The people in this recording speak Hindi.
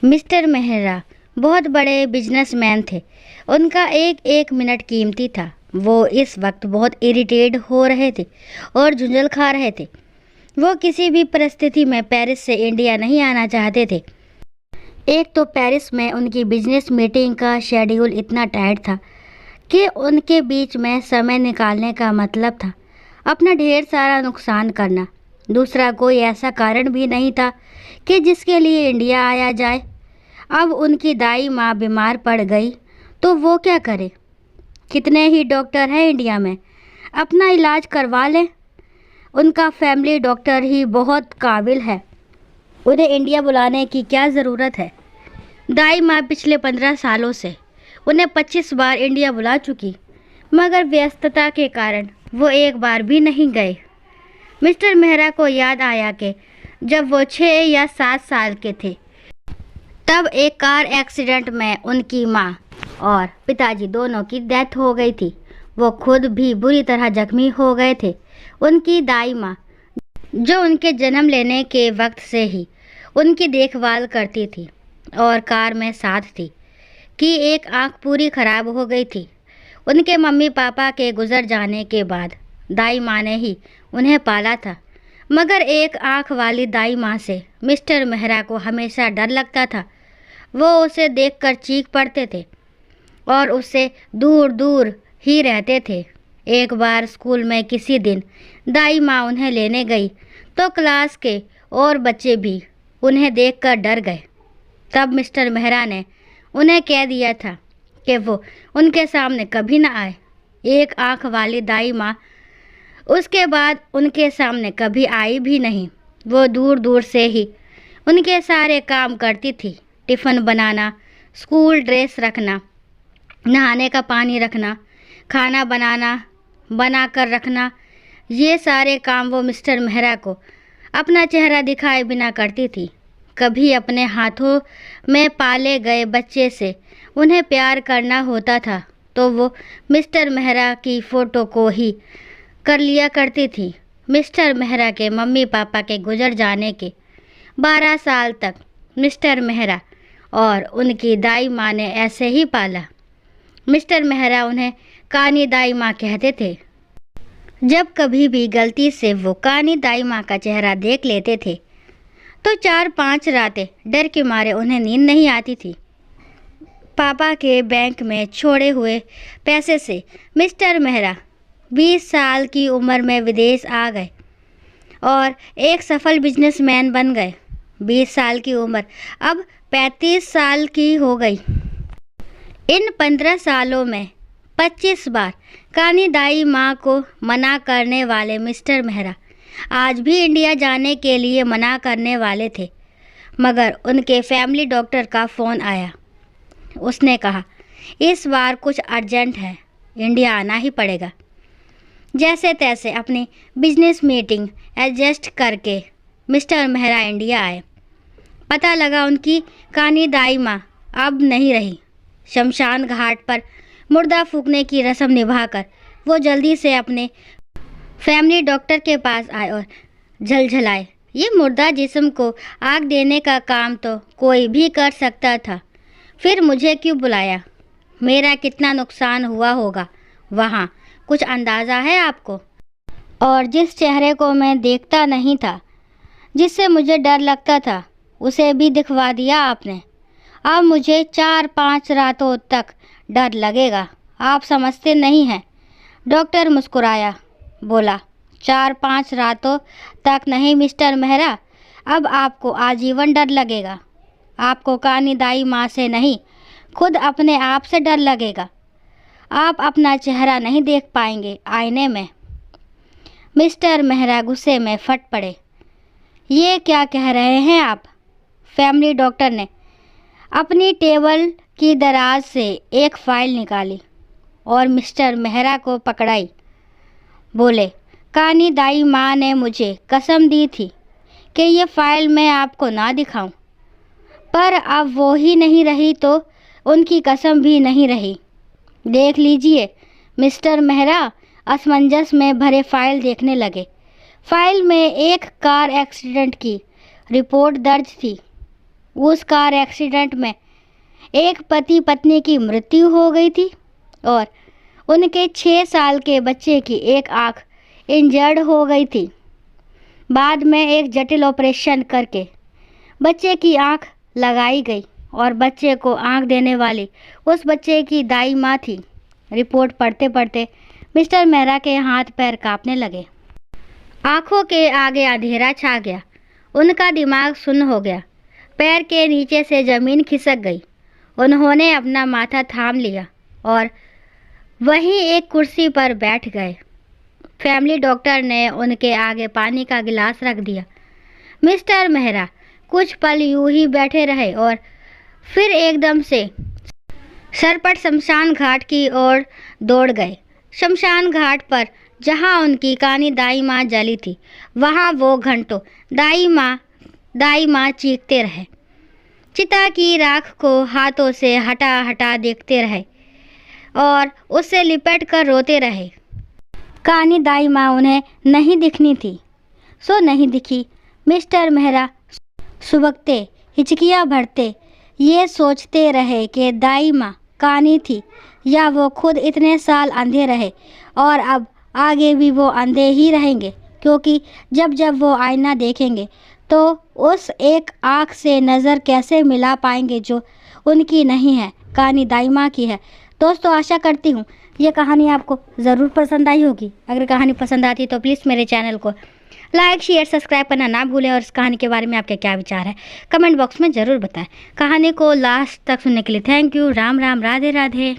मिस्टर मेहरा बहुत बड़े बिजनेसमैन थे। उनका एक एक मिनट कीमती था। वो इस वक्त बहुत इरिटेट हो रहे थे और झुंझल खा रहे थे। वो किसी भी परिस्थिति में पेरिस से इंडिया नहीं आना चाहते थे। एक तो पेरिस में उनकी बिजनेस मीटिंग का शेड्यूल इतना टाइट था कि उनके बीच में समय निकालने का मतलब था अपना ढेर सारा नुकसान करना। दूसरा कोई ऐसा कारण भी नहीं था कि जिसके लिए इंडिया आया जाए। अब उनकी दाई माँ बीमार पड़ गई तो वो क्या करे? कितने ही डॉक्टर हैं इंडिया में, अपना इलाज करवा लें। उनका फैमिली डॉक्टर ही बहुत काबिल है, उन्हें इंडिया बुलाने की क्या ज़रूरत है? दाई माँ पिछले 15 सालों से उन्हें 25 बार इंडिया बुला चुकी, मगर व्यस्तता के कारण वो एक बार भी नहीं गए। मिस्टर मेहरा को याद आया कि जब वो 6 या 7 साल के थे तब एक कार एक्सीडेंट में उनकी माँ और पिताजी दोनों की डेथ हो गई थी। वो खुद भी बुरी तरह जख्मी हो गए थे। उनकी दाई माँ, जो उनके जन्म लेने के वक्त से ही उनकी देखभाल करती थी और कार में साथ थी, कि एक आंख पूरी खराब हो गई थी। उनके मम्मी पापा के गुजर जाने के बाद दाई माँ ने ही उन्हें पाला था, मगर एक आंख वाली दाई माँ से मिस्टर मेहरा को हमेशा डर लगता था। वो उसे देखकर चीख पड़ते थे और उससे दूर दूर ही रहते थे। एक बार स्कूल में किसी दिन दाई माँ उन्हें लेने गई तो क्लास के और बच्चे भी उन्हें देखकर डर गए। तब मिस्टर मेहरा ने उन्हें कह दिया था कि वो उनके सामने कभी ना आए। एक आंख वाली दाई माँ उसके बाद उनके सामने कभी आई भी नहीं। वो दूर दूर से ही उनके सारे काम करती थी। टिफ़िन बनाना, स्कूल ड्रेस रखना, नहाने का पानी रखना, खाना बना कर रखना, ये सारे काम वो मिस्टर मेहरा को अपना चेहरा दिखाए बिना करती थी। कभी अपने हाथों में पाले गए बच्चे से उन्हें प्यार करना होता था तो वो मिस्टर मेहरा की फ़ोटो को ही कर लिया करती थी। मिस्टर मेहरा के मम्मी पापा के गुजर जाने के 12 साल तक मिस्टर मेहरा और उनकी दाई माँ ने ऐसे ही पाला। मिस्टर मेहरा उन्हें कानी दाई माँ कहते थे। जब कभी भी गलती से वो कानी दाई माँ का चेहरा देख लेते थे तो 4-5 रातें डर के मारे उन्हें नींद नहीं आती थी। पापा के बैंक में छोड़े हुए पैसे से मिस्टर मेहरा 20 साल की उम्र में विदेश आ गए और एक सफल बिजनेसमैन बन गए। 20 साल की उम्र अब 35 साल की हो गई। इन 15 सालों में 25 बार कानी दाई माँ को मना करने वाले मिस्टर मेहरा आज भी इंडिया जाने के लिए मना करने वाले थे, मगर उनके फैमिली डॉक्टर का फ़ोन आया। उसने कहा, इस बार कुछ अर्जेंट है, इंडिया आना ही पड़ेगा। जैसे तैसे अपनी बिजनेस मीटिंग एडजस्ट करके मिस्टर मेहरा इंडिया आए। पता लगा उनकी कानी दाई माँ अब नहीं रही। शमशान घाट पर मुर्दा फूंकने की रस्म निभाकर वो जल्दी से अपने फैमिली डॉक्टर के पास आए और झलझलाए। ये मुर्दा जिस्म को आग देने का काम तो कोई भी कर सकता था, फिर मुझे क्यों बुलाया? मेरा कितना नुकसान हुआ होगा वहाँ, कुछ अंदाज़ा है आपको? और जिस चेहरे को मैं देखता नहीं था, जिससे मुझे डर लगता था, उसे भी दिखवा दिया आपने। अब मुझे 4-5 रातों तक डर लगेगा, आप समझते नहीं हैं। डॉक्टर मुस्कुराया, बोला, 4-5 रातों तक नहीं मिस्टर मेहरा, अब आपको आजीवन डर लगेगा। आपको कानी दाई माँ से नहीं, खुद अपने आप से डर लगेगा। आप अपना चेहरा नहीं देख पाएंगे आईने में। मिस्टर मेहरा गुस्से में फट पड़े। ये क्या कह रहे हैं आप? फैमिली डॉक्टर ने अपनी टेबल की दराज से एक फ़ाइल निकाली और मिस्टर मेहरा को पकड़ाई। बोले, कानी दाई माँ ने मुझे कसम दी थी कि ये फ़ाइल मैं आपको ना दिखाऊं, पर अब वो ही नहीं रही तो उनकी कसम भी नहीं रही। देख लीजिए। मिस्टर मेहरा असमंजस में भरे फ़ाइल देखने लगे। फ़ाइल में एक कार एक्सीडेंट की रिपोर्ट दर्ज थी। उस कार एक्सीडेंट में एक पति पत्नी की मृत्यु हो गई थी और उनके 6 साल के बच्चे की एक आंख इंजर्ड हो गई थी। बाद में एक जटिल ऑपरेशन करके बच्चे की आंख लगाई गई और बच्चे को आंख देने वाली उस बच्चे की दाई माँ थी। रिपोर्ट पढ़ते पढ़ते मिस्टर मेहरा के हाथ पैर कांपने लगे। आंखों के आगे अंधेरा छा गया। उनका दिमाग सुन्न हो गया। पैर के नीचे से ज़मीन खिसक गई। उन्होंने अपना माथा थाम लिया और वहीं एक कुर्सी पर बैठ गए। फैमिली डॉक्टर ने उनके आगे पानी का गिलास रख दिया। मिस्टर मेहरा कुछ पल यूं ही बैठे रहे और फिर एकदम से सरपट शमशान घाट की ओर दौड़ गए। शमशान घाट पर जहां उनकी कानी दाई माँ जली थी, वहां वो घंटों दाई माँ चीखते रहे। चिता की राख को हाथों से हटा हटा देखते रहे और उससे लिपट कर रोते रहे। कानी दाई माँ उन्हें नहीं दिखनी थी, सो नहीं दिखी। मिस्टर मेहरा सुबकते हिचकियाँ भरते ये सोचते रहे कि दाई माँ कानी थी या वो खुद इतने साल अंधे रहे और अब आगे भी वो अंधे ही रहेंगे, क्योंकि जब जब वो आईना देखेंगे तो उस एक आँख से नज़र कैसे मिला पाएंगे जो उनकी नहीं है, कानी दाई माँ की है। दोस्तों, आशा करती हूँ ये कहानी आपको ज़रूर पसंद आई होगी। अगर कहानी पसंद आती तो प्लीज़ मेरे चैनल को लाइक शेयर सब्सक्राइब करना ना भूलें और इस कहानी के बारे में आपके क्या विचार है कमेंट बॉक्स में ज़रूर बताएं। कहानी को लास्ट तक सुनने के लिए थैंक यू। राम राम, राधे राधे।